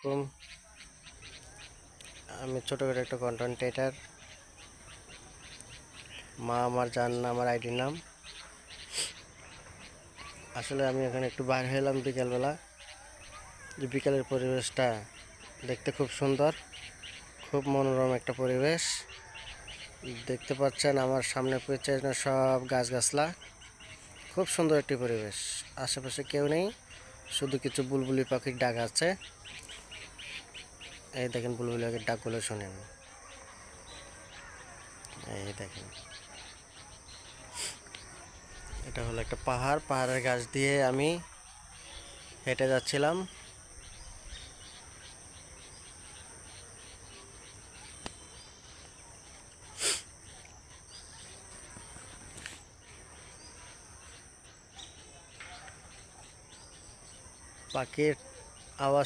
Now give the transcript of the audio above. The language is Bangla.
আলাইকুম। আমি ছোট করে একটা কন্টেন্ট ক্রিয়েটার। মা আমার জান না আমার আইডির নাম। আসলে আমি এখানে একটু বাইরে হলাম বিকেলবেলা। যে বিকেলের পরিবেশটা দেখতে খুব সুন্দর, খুব মনোরম একটা পরিবেশ। দেখতে পাচ্ছেন আমার সামনে পেছনে সব গাছগাছলা, খুব সুন্দর একটি পরিবেশ। আশেপাশে কেউ নেই, শুধু কিছু বুলবুলি পাখির ডাক আছে। এই দেখেন বুলবুলি পাখির ডাকগুলো শোনেন। এই দেখেন, এটা হলো একটা পাহাড়। পাহাড়ের গাছ দিয়ে আমি হেঁটে যাচ্ছিলাম। পাখির আওয়াজ